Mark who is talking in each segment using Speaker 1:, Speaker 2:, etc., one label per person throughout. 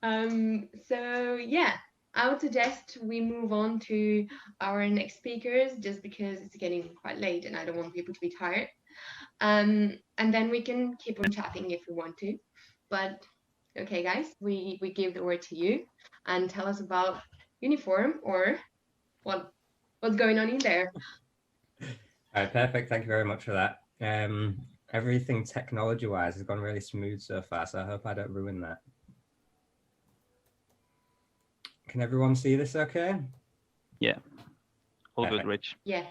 Speaker 1: So yeah, I would suggest we move on to our next speakers just because it's getting quite late and I don't want people to be tired. And then we can keep on chatting if we want to. But okay, guys, we give the word to you and tell us about uniform or what's going on in there.
Speaker 2: All right, perfect. Thank you very much for that. Everything technology-wise has gone really smooth so far, so I hope I don't ruin that. Can everyone see this okay?
Speaker 3: Yeah, all
Speaker 2: Perfect.
Speaker 3: good, Rich.
Speaker 1: Yeah.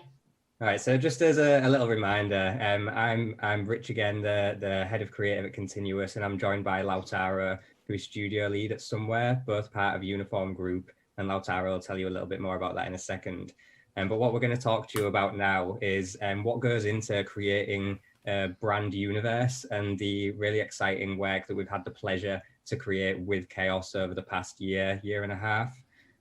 Speaker 2: All right, so just as a little reminder, I'm Rich again, the head of creative at Continuous, and I'm joined by Lautaro, who is studio lead at Somewhere, both part of Uniform Group, and Lautaro will tell you a little bit more about that in a second. But what we're going to talk to you about now is what goes into creating a brand universe and the really exciting work that we've had the pleasure to create with Chaos over the past year and a half.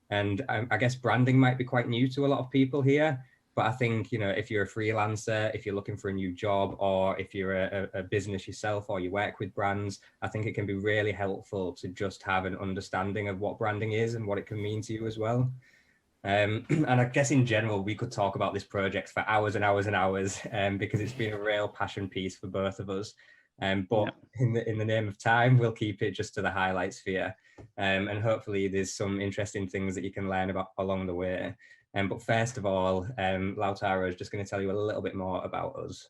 Speaker 2: And I guess branding might be quite new to a lot of people here. But I think, you know, if you're a freelancer, if you're looking for a new job, or if you're a business yourself or you work with brands, I think it can be really helpful to just have an understanding of what branding is and what it can mean to you as well. And I guess in general, we could talk about this project for hours and hours and hours because it's been a real passion piece for both of us. But yeah, in the name of time, we'll keep it just to the highlights for you. And hopefully there's some interesting things that you can learn about along the way. But first of all, Lautaro is just going to tell you a little bit more about us.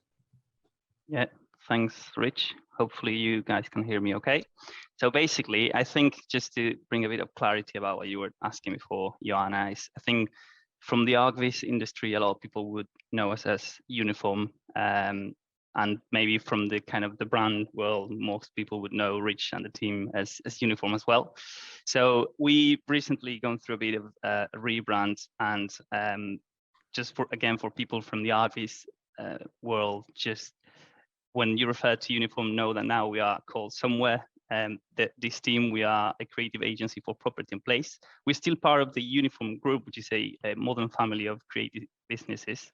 Speaker 3: Yeah, thanks, Rich. Hopefully you guys can hear me okay. So basically, I think just to bring a bit of clarity about what you were asking before, Joanna, I think from the ArcVis industry, a lot of people would know us as Uniform. And maybe from the kind of the brand world, most people would know Rich and the team as Uniform as well. So we recently gone through a bit of a rebrand, and just for people from the ArcVis world, just when you refer to Uniform, know that now we are called Somewhere. This team, we are a creative agency for property and place. We're still part of the Uniform Group, which is a modern family of creative businesses.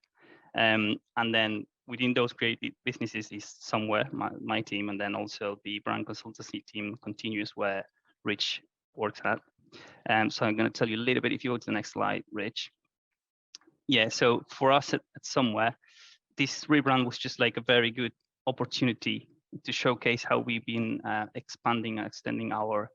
Speaker 3: And then within those creative businesses is Somewhere, my team, and then also the brand consultancy team, Continous, where Rich works at. So I'm going to tell you a little bit, if you go to the next slide, Rich. Yeah, so for us at Somewhere, this rebrand was just like a very good opportunity to showcase how we've been expanding and extending our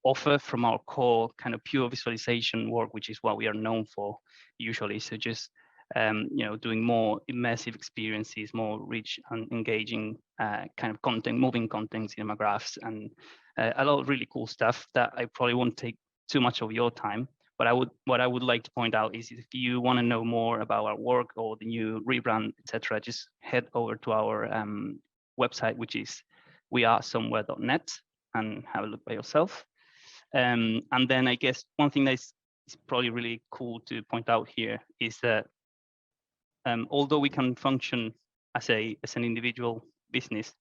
Speaker 3: offer from our core kind of pure visualization work, which is what we are known for usually. So just doing more immersive experiences, more rich and engaging kind of content, moving content, cinema graphs, and a lot of really cool stuff that I probably won't take too much of your time. But what I would like to point out is if you want to know more about our work or the new rebrand, etc., just head over to our website, which is wearesomewhere.net, and have a look by yourself. And then I guess one thing that is probably really cool to point out here is that although we can function as an individual business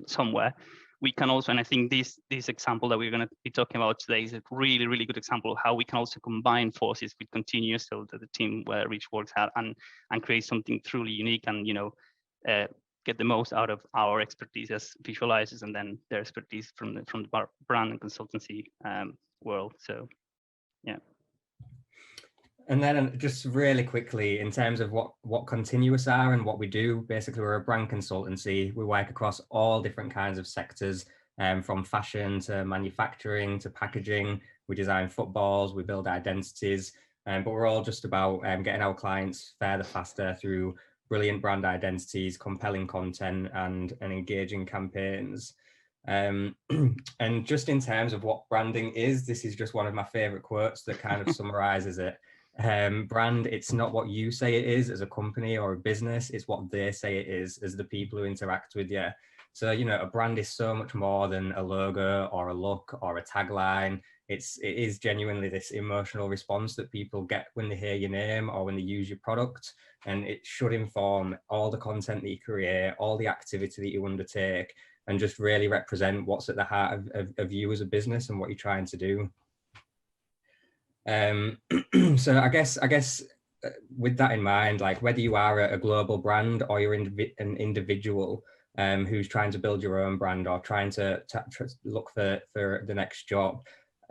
Speaker 3: somewhere, we can also, and I think this example that we're going to be talking about today is a really, really good example of how we can also combine forces with Continuous, so that the team where Rich works at, and create something truly unique, and get the most out of our expertise as visualizers, and then their expertise from the brand and consultancy world. So, yeah.
Speaker 2: And then just really quickly, in terms of what Continuous are and what we do, basically we're a brand consultancy. We work across all different kinds of sectors, from fashion to manufacturing to packaging. We design footballs, we build identities, but we're all just about getting our clients further faster through brilliant brand identities, compelling content, and engaging campaigns. And just in terms of what branding is, this is just one of my favorite quotes that kind of summarizes it. Brand, it's not what you say it is as a company or a business, it's what they say it is as the people who interact with you. So, you know, a brand is so much more than a logo or a look or a tagline. It is genuinely this emotional response that people get when they hear your name or when they use your product. And it should inform all the content that you create, all the activity that you undertake, and just really represent what's at the heart of you as a business and what you're trying to do. So I guess with that in mind, like whether you are a global brand or you're an individual, who's trying to build your own brand or trying to look for the next job,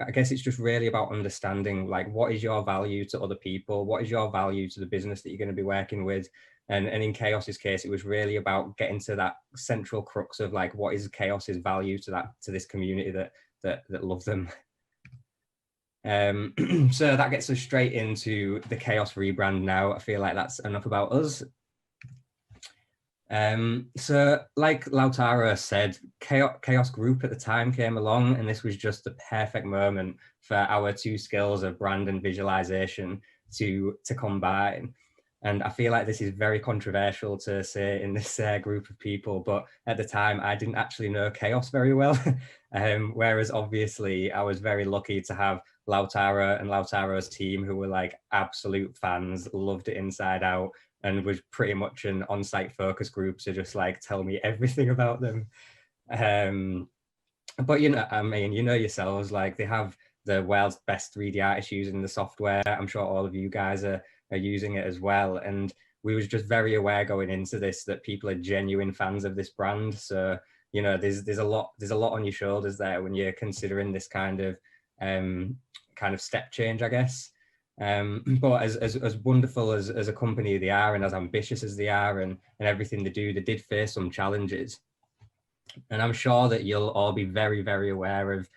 Speaker 2: I guess it's just really about understanding, like, what is your value to other people? What is your value to the business that you're going to be working with? And in Chaos's case, it was really about getting to that central crux of, like, what is Chaos's value to this community that love them. So that gets us straight into the Chaos rebrand now. I feel like that's enough about us. So like Lautaro said, Chaos Group at the time came along, and this was just the perfect moment for our two skills of brand and visualization to combine. And I feel like this is very controversial to say in this group of people, but at the time I didn't actually know Chaos very well. Whereas obviously I was very lucky to have Lautaro and Lautaro's team, who were like absolute fans, loved it inside out, and was pretty much an on-site focus group to just like tell me everything about them. But you know, I mean, you know yourselves, like they have the world's best 3D artists using the software. I'm sure all of you guys are using it as well. And we was just very aware going into this that people are genuine fans of this brand. So, you know, there's a lot on your shoulders there when you're considering this kind of step change, I guess. But as wonderful as a company they are, and as ambitious as they are, and everything they do, they did face some challenges. And I'm sure that you'll all be very, very aware of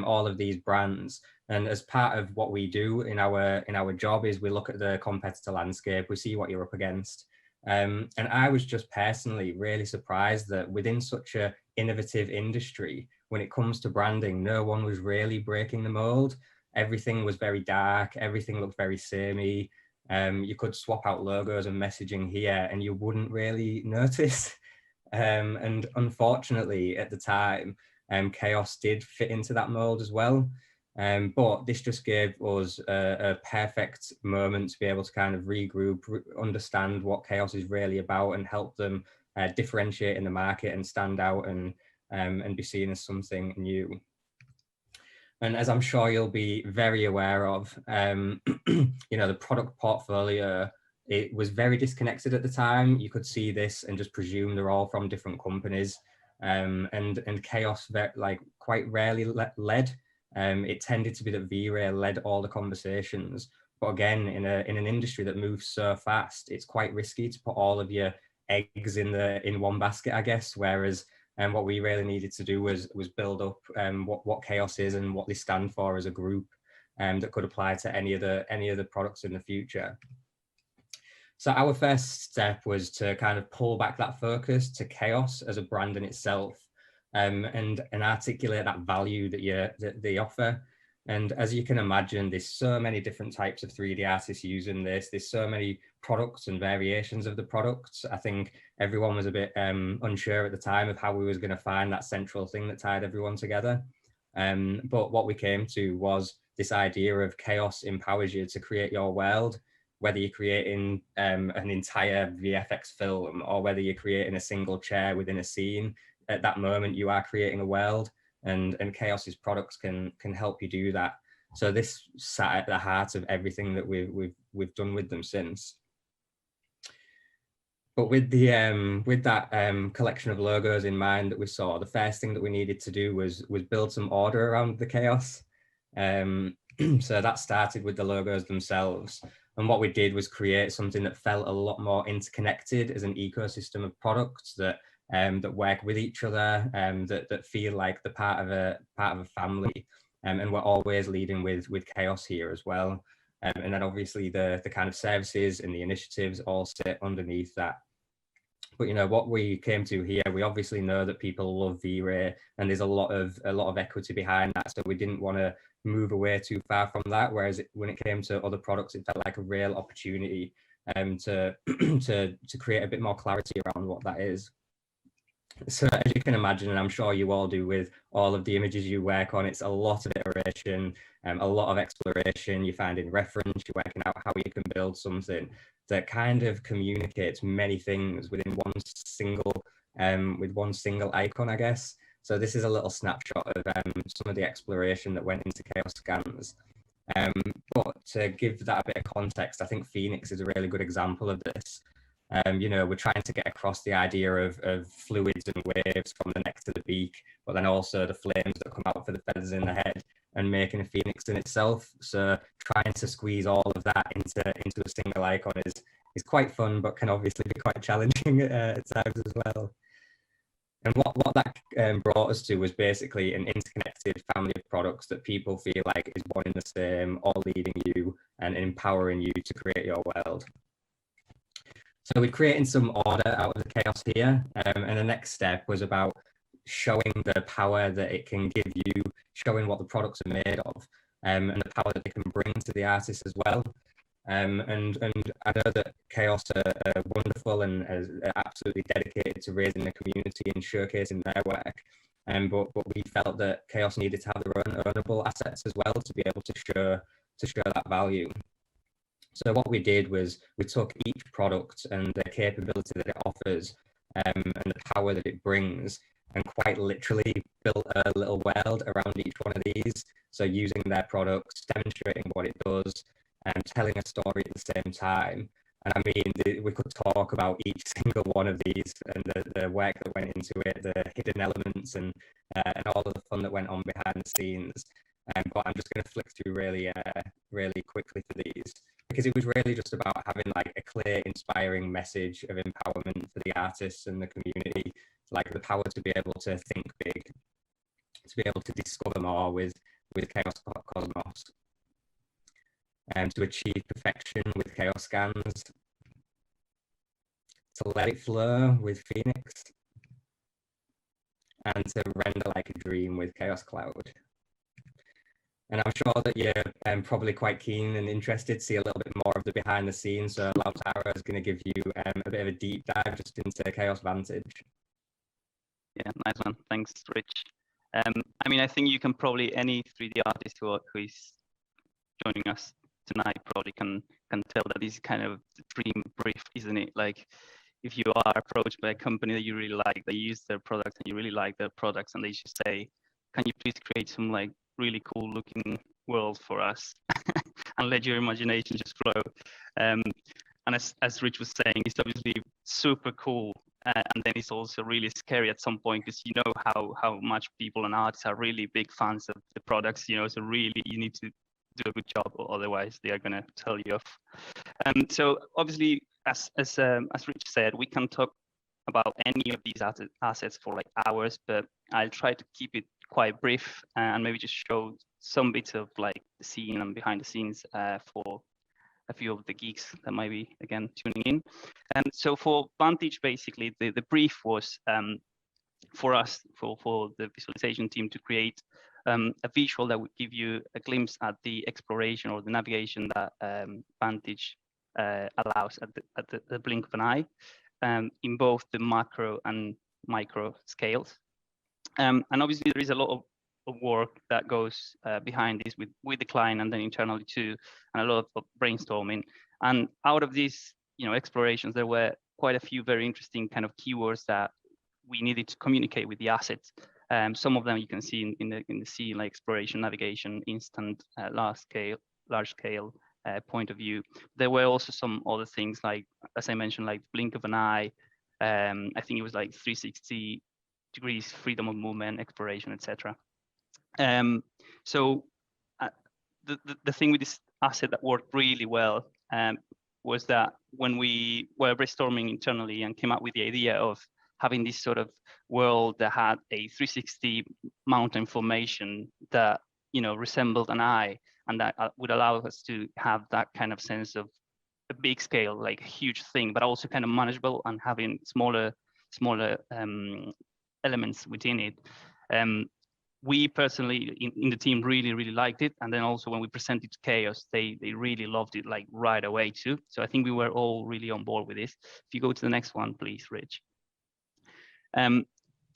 Speaker 2: all of these brands. And as part of what we do in our job is we look at the competitor landscape, we see what you're up against. And I was just personally really surprised that within such an innovative industry, when it comes to branding, no one was really breaking the mold. Everything was very dark, everything looked very samey. You could swap out logos and messaging here and you wouldn't really notice. And unfortunately at the time, Chaos did fit into that mold as well. But this just gave us a perfect moment to be able to kind of regroup, understand what Chaos is really about, and help them differentiate in the market and stand out and be seen as something new. And as I'm sure you'll be very aware of, you know, the product portfolio, it was very disconnected at the time. You could see this and just presume they're all from different companies. And Chaos like quite rarely led. It tended to be that V-Ray led all the conversations. But again, in an industry that moves so fast, it's quite risky to put all of your eggs in one basket, I guess. Whereas what we really needed to do was build up what Chaos is and what they stand for as a group, that could apply to any of the products in the future. So our first step was to kind of pull back that focus to Chaos as a brand in itself, and articulate that value that they offer. And as you can imagine, there's so many different types of 3D artists using this. There's so many products and variations of the products. I think everyone was a bit unsure at the time of how we was going to find that central thing that tied everyone together. But what we came to was this idea of Chaos empowers you to create your world, whether you're creating an entire VFX film or whether you're creating a single chair within a scene. At that moment, you are creating a world, and Chaos's products can help you do that. So this sat at the heart of everything that we've done with them since. But with that collection of logos in mind that we saw, the first thing that we needed to do was build some order around the Chaos. So that started with the logos themselves. And what we did was create something that felt a lot more interconnected as an ecosystem of products that work with each other, that feel like the part of a family. And we're always leading with Chaos here as well. And then obviously the kind of services and the initiatives all sit underneath that. But you know what we came to here, we obviously know that people love V-Ray, and there's a lot of equity behind that. So we didn't want to move away too far from that. Whereas when it came to other products, it felt like a real opportunity to create a bit more clarity around what that is. So as you can imagine, and I'm sure you all do with all of the images you work on, it's a lot of iteration, a lot of exploration. You're finding reference, you're working out how you can build something that kind of communicates many things within one single icon, I guess. So this is a little snapshot of some of the exploration that went into Chaos Scans. But to give that a bit of context, I think Phoenix is a really good example of this. You know, we're trying to get across the idea of fluids and waves from the neck to the beak, but then also the flames that come out for the feathers in the head, and making a phoenix in itself. So trying to squeeze all of that into a single icon is quite fun, but can obviously be quite challenging at times as well. And what that brought us to was basically an interconnected family of products that people feel like is one and the same, all leading you and empowering you to create your world. So we're creating some order out of the chaos here, and the next step was about showing the power that it can give you, showing what the products are made of, and the power that they can bring to the artist as well. And I know that Chaos are wonderful and are absolutely dedicated to raising the community and showcasing their work. But we felt that Chaos needed to have their own ownable assets as well to be able to show that value. So what we did was we took each product and the capability that it offers and the power that it brings, and quite literally built a little world around each one of these. So using their products, demonstrating what it does, and telling a story at the same time. And I mean, we could talk about each single one of these and the work that went into it, the hidden elements and all of the fun that went on behind the scenes. But I'm just going to flick through really quickly for these, because it was really just about having like a clear, inspiring message of empowerment for the artists and the community, like the power to be able to think big, to be able to discover more with Chaos Cosmos, and to achieve perfection with Chaos Scans, to let it flow with Phoenix, and to render like a dream with Chaos Cloud. And I'm sure that you're probably quite keen and interested to see a little bit more of the behind the scenes. So Lautaro is going to give you a bit of a deep dive just into Chaos Vantage.
Speaker 3: Yeah, nice one. Thanks, Rich. I mean, I think you can probably, any 3D artist who is joining us tonight probably can tell that this is kind of the dream brief, isn't it? Like, if you are approached by a company that you really like, they use their products and you really like their products, and they just say, can you please create some like really cool looking world for us and let your imagination just flow. And as Rich was saying, it's obviously super cool, and then it's also really scary at some point, because you know how much people and artists are really big fans of the products, you know, so really you need to do a good job, or otherwise they are going to tell you off. So obviously, as Rich said, we can talk about any of these assets for like hours, but I'll try to keep it quite brief and maybe just show some bits of like the scene and behind the scenes for a few of the geeks that might be again tuning in. And so for Vantage, basically the brief was for us, for the visualization team, to create a visual that would give you a glimpse at the exploration or the navigation that Vantage allows at the blink of an eye, in both the macro and micro scales. And obviously there is a lot of work that goes behind this with the client and then internally too, and a lot of brainstorming. And out of these, you know, explorations, there were quite a few very interesting kind of keywords that we needed to communicate with the assets. Some of them you can see in the scene, like exploration, navigation, instant, large scale point of view. There were also some other things, like, as I mentioned, like blink of an eye. I think it was like 360 degrees, freedom of movement, exploration, etc. So the thing with this asset that worked really well was that when we were brainstorming internally and came up with the idea of having this sort of world that had a 360 mountain formation that, you know, resembled an eye, and that would allow us to have that kind of sense of a big scale, like a huge thing, but also kind of manageable and having smaller elements within it. We personally in the team really liked it, and then also when we presented to Chaos, they really loved it, like right away too. So I think we were all really on board with this. If you go to the next one, please, Rich.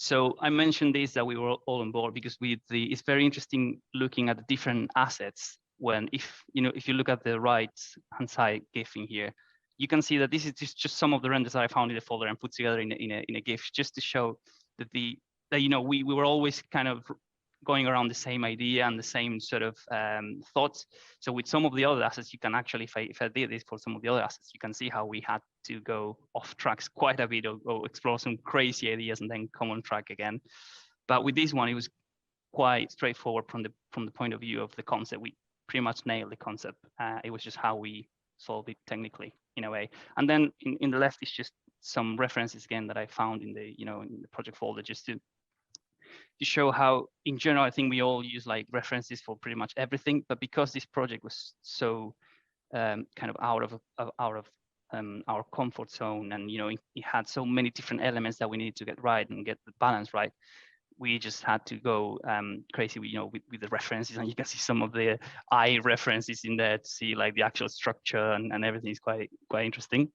Speaker 3: So I mentioned this, that we were all on board because it's very interesting looking at the different assets. When if you look at the right hand side GIF in here, you can see that this is just some of the renders that I found in the folder and put together in a GIF, just to show that we were always kind of going around the same idea and the same sort of thoughts. So with some of the other assets, you can actually, if I did this for some of the other assets, you can see how we had to go off tracks quite a bit, or explore some crazy ideas and then come on track again. But with this one, it was quite straightforward from the point of view of the concept. We pretty much nailed the concept. It was just how we solved it technically in a way. And then in the left is just some references again that I found in the in the project folder, just to show how in general I think we all use like references for pretty much everything. But because this project was so kind of out of our comfort zone, and it had so many different elements that we needed to get right and get the balance right, we just had to go crazy with the references, and you can see some of the eye references in there to see like the actual structure and everything is quite interesting.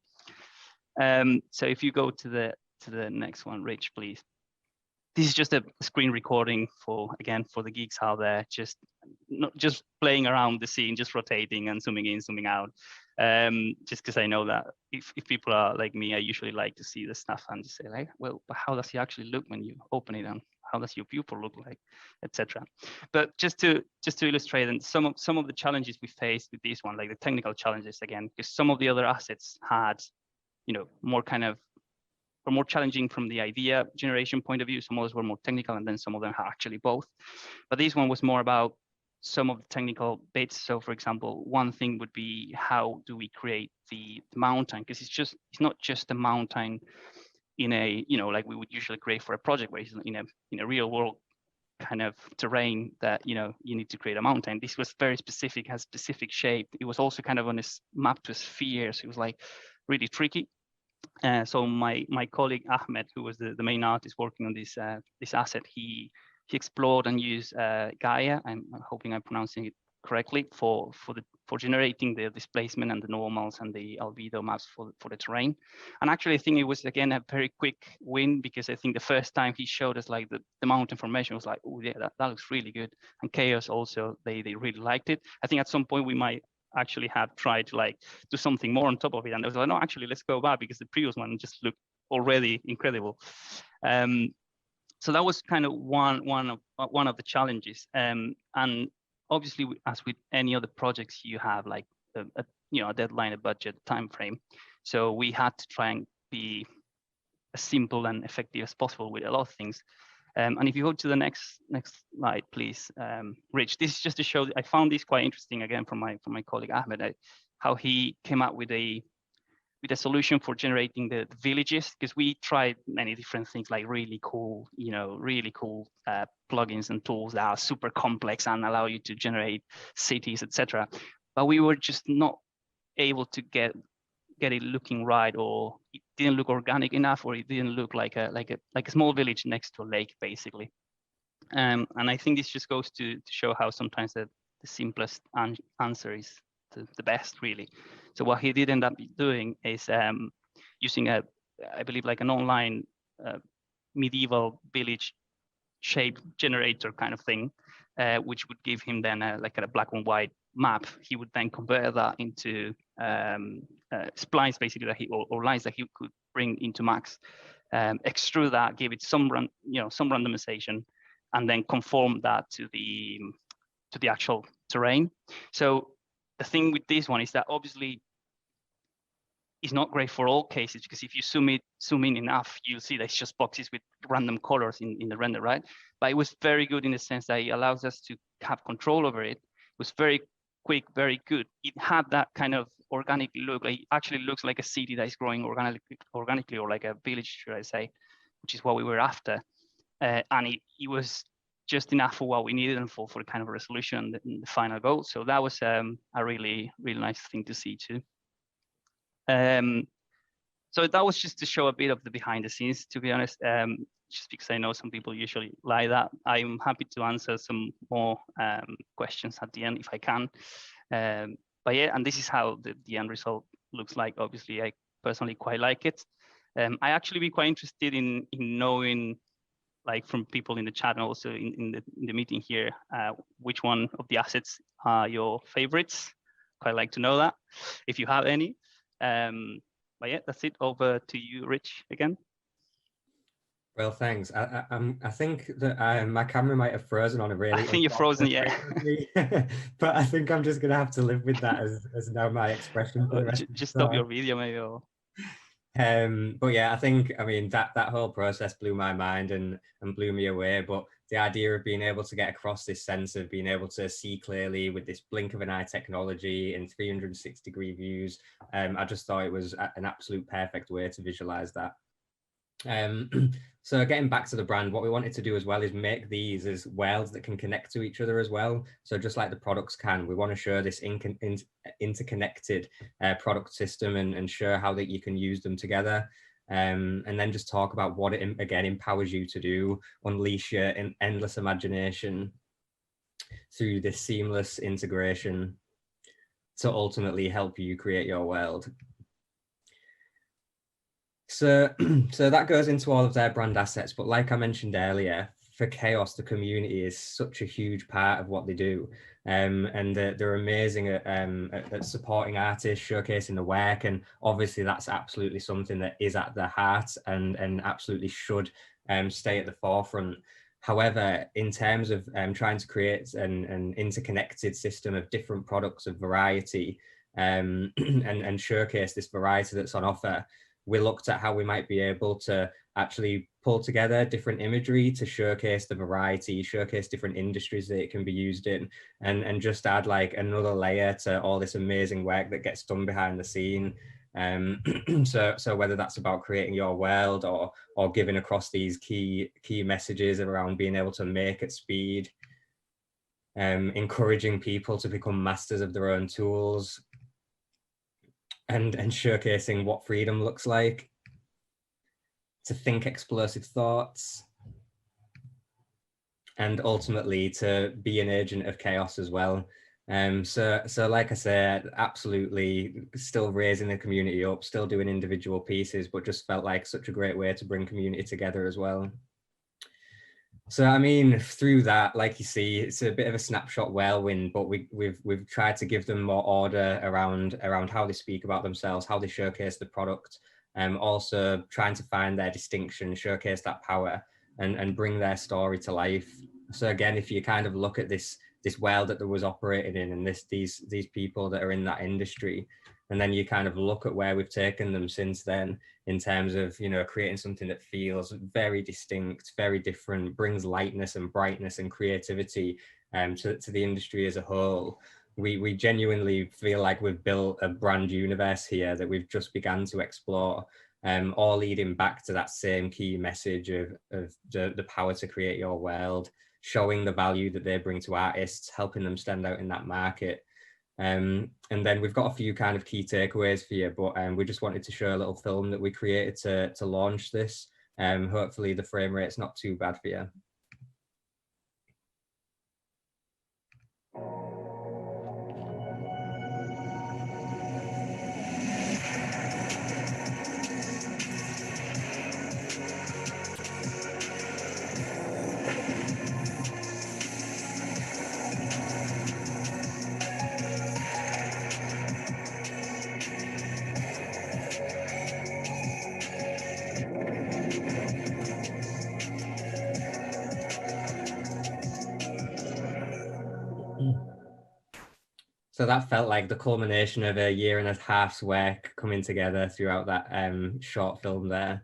Speaker 3: So if you go to the next one, Rich, please. This is just a screen recording for the geeks out there, just playing around the scene, just rotating and zooming in, zooming out. Just because I know that if people are like me, I usually like to see the stuff and just say like, well, but how does it actually look when you open it, and how does your pupil look like, etc. But just to illustrate, and some of the challenges we faced with this one, like the technical challenges again, because some of the other assets had, were more challenging from the idea generation point of view. Some others were more technical, and then some of them are actually both. But this one was more about some of the technical bits. So for example, one thing would be, how do we create the mountain? Because it's not just a mountain in a, like we would usually create for a project, where it's in a real world kind of terrain that, you need to create a mountain. This was very specific, has specific shape. It was also kind of on a map to a sphere. So it was like really tricky. So my colleague Ahmed, who was the main artist working on this asset, he explored and used Gaia. I'm hoping I'm pronouncing it correctly, for generating the displacement and the normals and the albedo maps for the terrain. And actually, I think it was again a very quick win, because I think the first time he showed us like the mountain formation was like, oh yeah, that looks really good. And Chaos also, they really liked it. I think at some point we might actually have tried to like do something more on top of it, and I was like, no, actually let's go back, because the previous one just looked already incredible. So that was kind of one of the challenges. And obviously, as with any other projects, you have like a deadline, a budget, time frame. So we had to try and be as simple and effective as possible with a lot of things. And if you go to the next slide, please, Rich. This is just to show. I found this quite interesting again from my colleague Ahmed, how he came up with a solution for generating the villages, because we tried many different things, like really cool plugins and tools that are super complex and allow you to generate cities, etc. But we were just not able to get it looking right, or it didn't look organic enough, or it didn't look like a small village next to a lake, basically. And I think this just goes to show how sometimes the simplest answer is the best, really. So what he did end up doing is using I believe like an online medieval village shape generator kind of thing, which would give him then like a black and white map. He would then convert that into splines, basically, that or lines that he could bring into Max, extrude that, give it some randomization, and then conform that to the actual terrain. So the thing with this one is that obviously it's not great for all cases, because if you zoom in enough, you'll see that it's just boxes with random colors in the render, right? But it was very good in the sense that it allows us to have control over it. It was very quick, very good. It had that kind of organic look. Like, it actually looks like a city that is growing organically, or like a village, should I say, which is what we were after. And it was just enough for what we needed and for the kind of resolution and the final goal. So that was a really, really nice thing to see too. So that was just to show a bit of the behind the scenes, to be honest, just because I know some people usually like that. I'm happy to answer some more questions at the end if I can. But yeah, and this is how the end result looks like. Obviously, I personally quite like it. I actually be quite interested in knowing, like from people in the chat and also in the meeting here, which one of the assets are your favorites. Quite like to know that, if you have any. But yeah, that's it. Over to you, Rich, again.
Speaker 2: Well, thanks. I think that my camera might have frozen on a really
Speaker 3: I think you're frozen, yeah.
Speaker 2: but I think I'm just gonna have to live with that as now my expression for the rest of the
Speaker 3: Just stop
Speaker 2: talk.
Speaker 3: your video, maybe. Or...
Speaker 2: But yeah, I mean that whole process blew my mind and blew me away. But the idea of being able to get across this sense of being able to see clearly with this blink of an eye technology in 360-degree views, I just thought it was an absolute perfect way to visualize that. So getting back to the brand, what we wanted to do as well is make these as worlds that can connect to each other as well. So just like the products can, we want to show this interconnected product system and show how that you can use them together. And then just talk about what it, again, empowers you to do, unleash your endless imagination through this seamless integration to ultimately help you create your world. So that goes into all of their brand assets. But like I mentioned earlier, for Chaos, the community is such a huge part of what they do. And they're amazing at supporting artists, showcasing the work. And obviously that's absolutely something that is at the heart and absolutely should stay at the forefront. However, in terms of trying to create an interconnected system of different products of variety and showcase this variety that's on offer, we looked at how we might be able to actually pull together different imagery to showcase the variety, showcase different industries that it can be used in, and just add like another layer to all this amazing work that gets done behind the scene. So whether that's about creating your world or giving across these key messages around being able to make at speed, encouraging people to become masters of their own tools, and showcasing what freedom looks like, to think explosive thoughts, and ultimately to be an agent of chaos as well. So like I said, absolutely still raising the community up, still doing individual pieces, but just felt like such a great way to bring community together as well. So I mean, through that, like you see, it's a bit of a snapshot whirlwind, but we've tried to give them more order around how they speak about themselves, how they showcase the product, also trying to find their distinction, showcase that power, and bring their story to life. So again, if you kind of look at this world that they was operating in, and these people that are in that industry, and then you kind of look at where we've taken them since then, in terms of, you know, creating something that feels very distinct, very different, brings lightness and brightness and creativity to the industry as a whole. We genuinely feel like we've built a brand universe here that we've just begun to explore, all leading back to that same key message of the power to create your world, showing the value that they bring to artists, helping them stand out in that market. And then we've got a few kind of key takeaways for you, but we just wanted to show a little film that we created to launch this. Hopefully the frame rate's not too bad for you. So that felt like the culmination of a year and a half's work coming together throughout that short film there.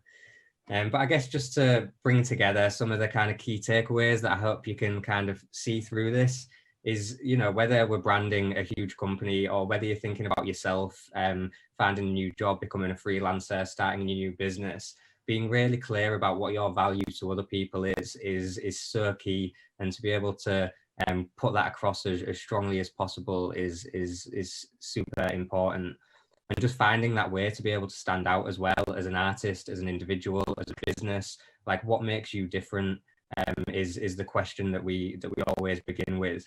Speaker 2: But I guess just to bring together some of the kind of key takeaways that I hope you can kind of see through this is, you know, whether we're branding a huge company or whether you're thinking about yourself, finding a new job, becoming a freelancer, starting a new business, being really clear about what your value to other people is so key. And to be able to put that across as strongly as possible is super important. And just finding that way to be able to stand out as well as an artist, as an individual, as a business, like what makes you different is the question that we always begin with.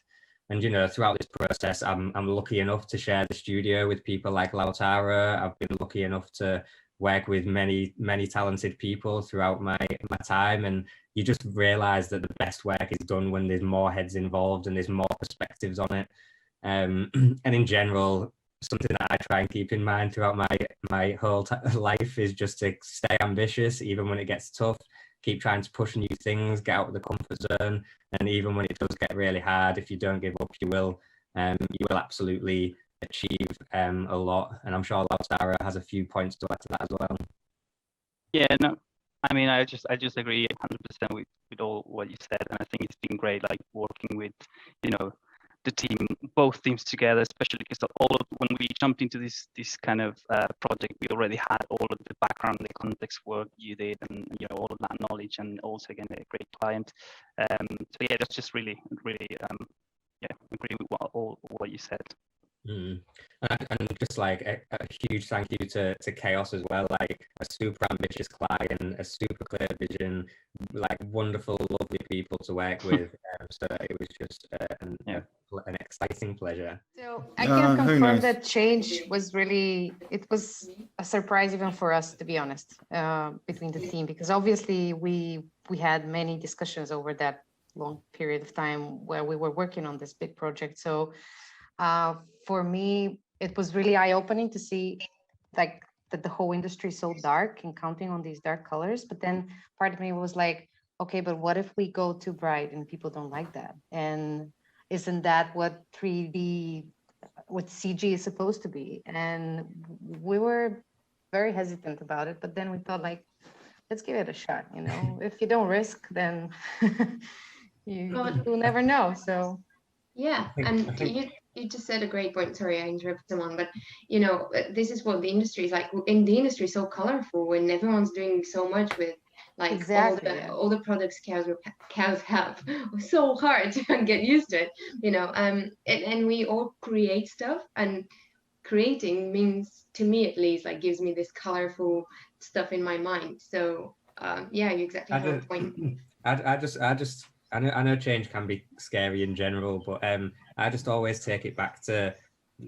Speaker 2: And, you know, throughout this process, I'm lucky enough to share the studio with people like Lautaro. I've been lucky enough to work with many talented people throughout my time, and you just realize that the best work is done when there's more heads involved and there's more perspectives on it. And in general, something that I try and keep in mind throughout my whole life is just to stay ambitious, even when it gets tough. keep trying to push new things, get out of the comfort zone. And even when it does get really hard, if you don't give up, you will absolutely achieve a lot. And I'm sure Lautaro has a few points to add to that as well.
Speaker 3: Yeah, no, I mean, I just agree 100% with all what you said, and I think it's been great, like working with, the team, both teams together, especially because when we jumped into this kind of project, we already had all of the background, the context work you did, and all of that knowledge, and also again a great client. So yeah, that's just really agree with what you said.
Speaker 2: And just like a huge thank you to Chaos as well, like a super ambitious client, a super clear vision, like wonderful, lovely people to work with. So it was just an exciting pleasure.
Speaker 4: So I can confirm that change was it was a surprise even for us, to be honest, between the team, because obviously we had many discussions over that long period of time where we were working on this big project. So for me, it was really eye-opening to see like that the whole industry is so dark and counting on these dark colors. But then part of me was like, okay, but what if we go too bright and people don't like that? And isn't that what 3D, what CG is supposed to be? And we were very hesitant about it, but then we thought like, let's give it a shot. If you don't risk, then you'll never know. So
Speaker 1: yeah, and you just said a great point. Sorry, I interrupted someone, but this is what the industry is like. In the industry, so colorful, and everyone's doing so much with like exactly, all the products cows have. So hard to get used to it, and we all create stuff, and creating means, to me at least, like gives me this colorful stuff in my mind. So yeah, you exactly have a point.
Speaker 2: I know change can be scary in general, but I just always take it back to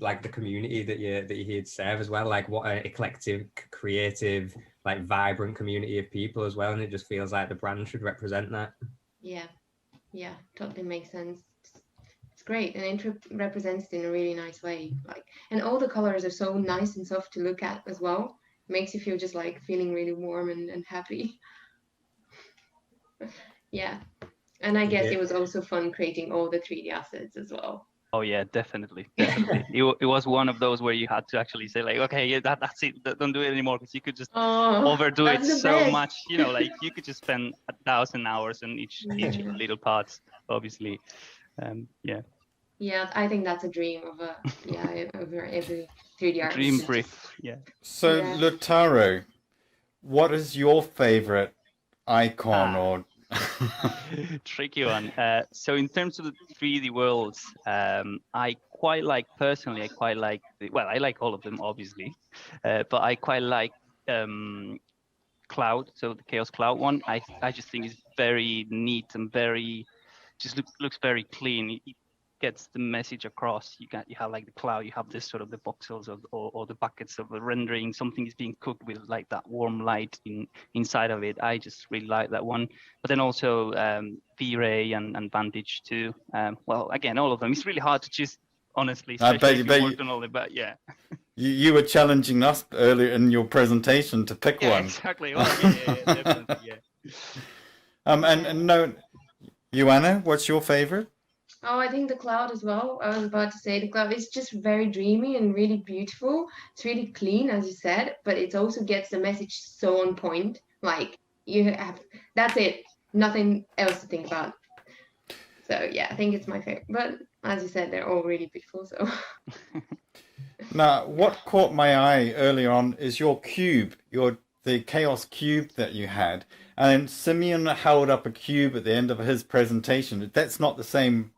Speaker 2: like the community that you here to serve as well. Like what an eclectic, creative, like vibrant community of people as well, and it just feels like the brand should represent that.
Speaker 1: Yeah, totally makes sense. It's great, and it represents it in a really nice way. Like, and all the colors are so nice and soft to look at as well. It makes you feel just like feeling really warm and happy. Yeah. And I guess it was also fun creating all the 3D assets as well.
Speaker 3: Oh yeah, definitely. It was one of those where you had to actually say like, okay, yeah, that's it. Don't do it anymore, because you could just overdo it so much. Like you could just spend 1,000 hours on each little parts, obviously. Yeah.
Speaker 1: Yeah, I think that's a dream of over every 3D artist.
Speaker 3: Dream brief. Yeah.
Speaker 5: So Lautaro, what is your favorite icon or
Speaker 3: tricky one. So in terms of the 3D worlds, I personally like I like all of them, obviously, but I quite like Cloud. So the Chaos Cloud one, I just think is very neat and looks very clean. It gets the message across. You have like the cloud, you have this sort of the voxels or the buckets of the rendering. Something is being cooked with like that warm light inside of it. I just really like that one. But then also V-Ray and Vantage too. Well, again, all of them. It's really hard to choose, honestly.
Speaker 5: I bet you
Speaker 3: on all of it, but yeah.
Speaker 5: You were challenging us earlier in your presentation to pick one.
Speaker 3: Exactly. Well, yeah, definitely, yeah.
Speaker 5: And no, Joanna, what's your favorite?
Speaker 1: Oh, I think the cloud as well. I was about to say the cloud is just very dreamy and really beautiful. It's really clean, as you said, but it also gets the message so on point. Like that's it. Nothing else to think about. So yeah, I think it's my favorite. But as you said, they're all really beautiful. So.
Speaker 5: Now, what caught my eye earlier on is your cube, the Chaos cube that you had, and Simeon held up a cube at the end of his presentation. That's not the same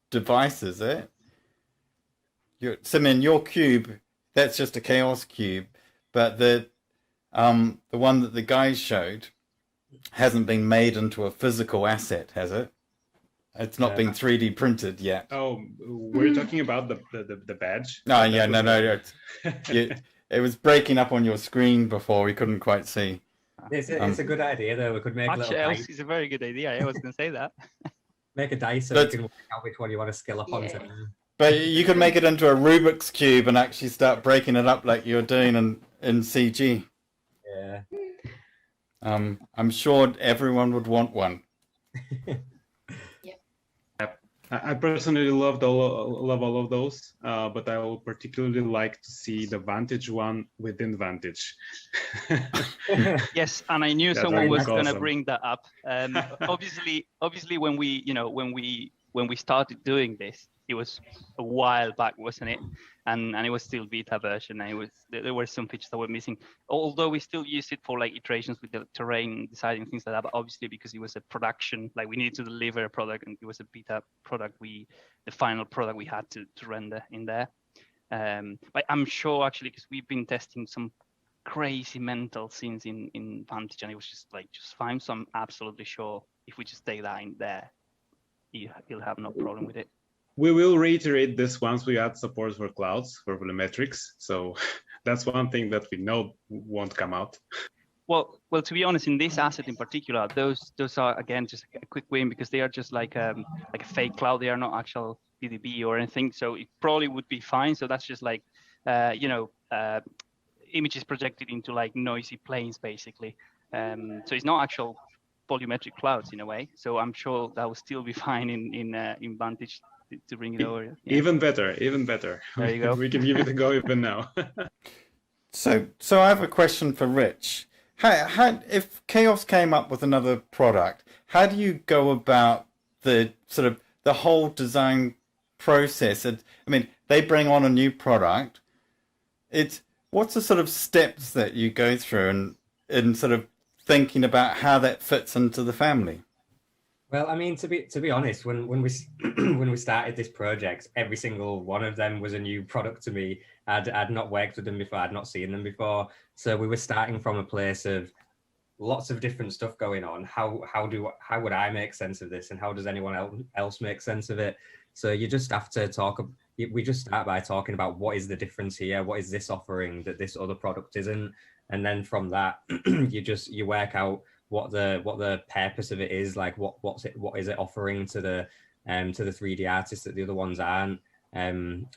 Speaker 5: device, is it? Simeon, your cube, that's just a Chaos cube, but the one that the guys showed hasn't been made into a physical asset, has it? It's not been 3D printed yet.
Speaker 6: Oh, we're talking about the badge?
Speaker 5: No, yeah, no. It was breaking up on your screen before. We couldn't quite see.
Speaker 2: It's a good idea, though. We could make a little dice.
Speaker 3: It's a very good idea. I was going to say that.
Speaker 2: Make a dice so you can work out which one you want to skill up onto.
Speaker 5: But you could make it into a Rubik's Cube and actually start breaking it up like you're doing in CG.
Speaker 2: Yeah.
Speaker 5: I'm sure everyone would want one.
Speaker 6: I personally love all of those, but I will particularly like to see the Vantage one within Vantage.
Speaker 3: Yes, and I knew
Speaker 6: That
Speaker 3: someone
Speaker 6: would
Speaker 3: was
Speaker 6: be
Speaker 3: going to
Speaker 6: awesome.
Speaker 3: bring that up. Obviously, when we started doing this, it was a while back, wasn't it? And it was still beta version, and there were some features that were missing. Although we still use it for like iterations with the terrain, deciding things like that. But obviously, because it was a production, like we needed to deliver a product, and it was a beta product, the final product we had to render in there. But I'm sure actually, because we've been testing some crazy mental scenes in Vantage, and it was just fine. So I'm absolutely sure if we just take that in there, you'll have no problem with it.
Speaker 6: We will reiterate this once we add support for clouds, for volumetrics. So that's one thing that we know won't come out.
Speaker 3: Well, to be honest, in this asset in particular, those are again just a quick win, because they are just like a fake cloud. They are not actual PDB or anything, so it probably would be fine. So that's just like images projected into like noisy planes, basically. So it's not actual volumetric clouds in a way. So I'm sure that will still be fine in Vantage to bring it over. Yeah.
Speaker 6: Even better.
Speaker 3: There you go.
Speaker 6: We can give it a go even now.
Speaker 5: So I have a question for Rich. How, if Chaos came up with another product, how do you go about the sort of the whole design process? I mean, they bring on a new product. What's the sort of steps that you go through in sort of thinking about how that fits into the family?
Speaker 2: Well, I mean, to be honest, when we started this project, every single one of them was a new product to me. I'd not worked with them before, I'd not seen them before. So we were starting from a place of lots of different stuff going on. How would I make sense of this, and how does anyone else make sense of it? So you just have to talk. We just start by talking about what is the difference here, what is this offering that this other product isn't, and then from that you work out what the purpose of it is, like what is it offering to the 3D artists that the other ones aren't, and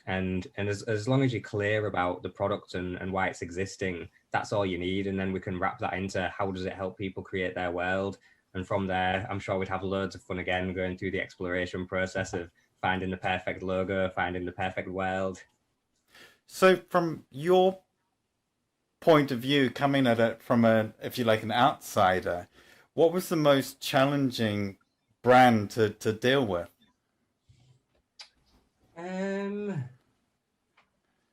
Speaker 2: as long as you're clear about the product and why it's existing, that's all you need, and then we can wrap that into how does it help people create their world. And from there, I'm sure we'd have loads of fun again going through the exploration process of finding the perfect logo, finding the perfect world.
Speaker 5: So from your point of view, coming at it from if you like, an outsider, what was the most challenging brand to deal with?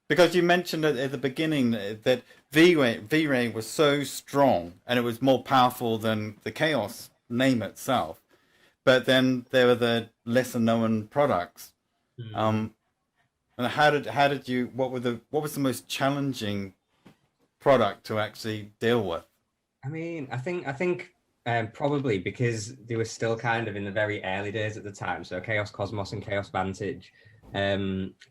Speaker 5: Because you mentioned at the beginning that V-Ray was so strong and it was more powerful than the Chaos name itself, but then there were the lesser known products. And how did you? What was the most challenging product to actually deal with?
Speaker 2: I mean, I think probably because they were still kind of in the very early days at the time. So Chaos Cosmos and Chaos Vantage.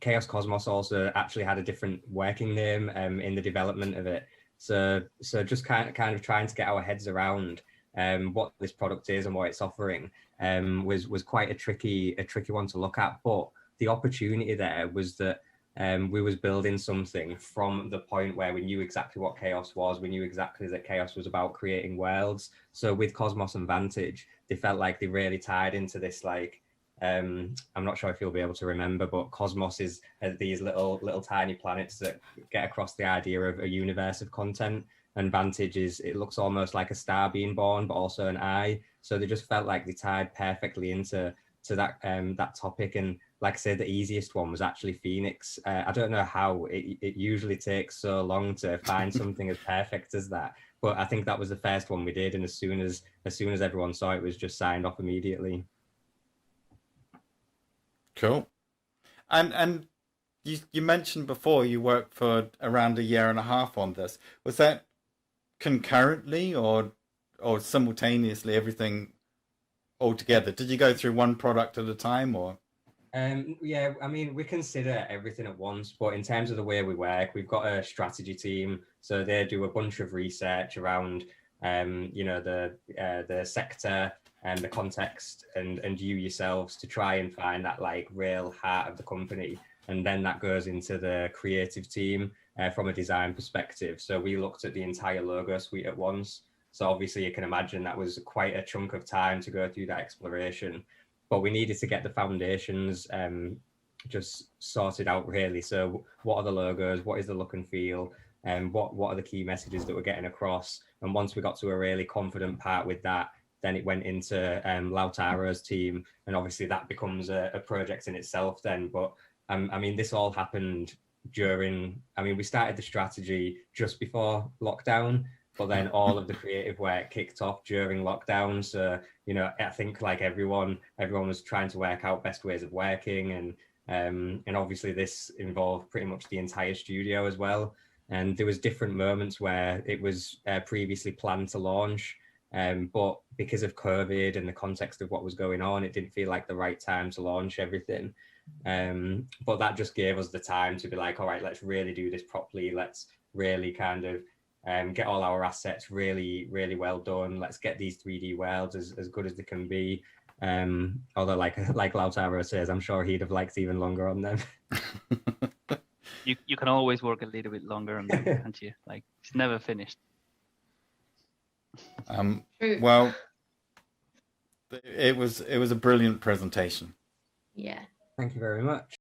Speaker 2: Chaos Cosmos also actually had a different working name in the development of it. So just kind of trying to get our heads around what this product is and what it's offering was quite a tricky one to look at. But the opportunity there was that we was building something from the point where we knew exactly what Chaos was. We knew exactly that Chaos was about creating worlds. So with Cosmos and Vantage, they felt like they really tied into this, like, I'm not sure if you'll be able to remember, but Cosmos is these little tiny planets that get across the idea of a universe of content. And Vantage it looks almost like a star being born, but also an eye. So they just felt like they tied perfectly into that topic. And like I said, the easiest one was actually Phoenix. I don't know how it usually takes so long to find something as perfect as that, but I think that was the first one we did, and as soon as everyone saw it, was just signed off immediately.
Speaker 5: Cool. And you mentioned before you worked for around 1.5 years on this. Was that concurrently or simultaneously, everything all together? Did you go through one product at a time, or?
Speaker 2: Yeah, I mean, we consider everything at once, but in terms of the way we work, we've got a strategy team, so they do a bunch of research around, the sector and the context and you yourselves to try and find that like real heart of the company, and then that goes into the creative team from a design perspective. So we looked at the entire logo suite at once. So obviously you can imagine that was quite a chunk of time to go through that exploration. But we needed to get the foundations just sorted out really. So what are the logos? What is the look and feel? And what are the key messages that we're getting across? And once we got to a really confident part with that, then it went into Lautaro's team. And obviously that becomes a project in itself then. But I mean, this all happened during, I mean, we started the strategy just before lockdown, but then all of the creative work kicked off during lockdown. So, you know, I think like everyone was trying to work out best ways of working. And obviously this involved pretty much the entire studio as well. And there was different moments where it was previously planned to launch, but because of COVID and the context of what was going on, it didn't feel like the right time to launch everything. But that just gave us the time to be like, all right, let's really do this properly. Let's really kind of get all our assets really, really well done. Let's get these 3D worlds as good as they can be. Although like Lautaro says, I'm sure he'd have liked even longer on them.
Speaker 3: You can always work a little bit longer on them, can't you? Like, it's never finished.
Speaker 5: Well, it was a brilliant presentation.
Speaker 1: Yeah.
Speaker 2: Thank you very much.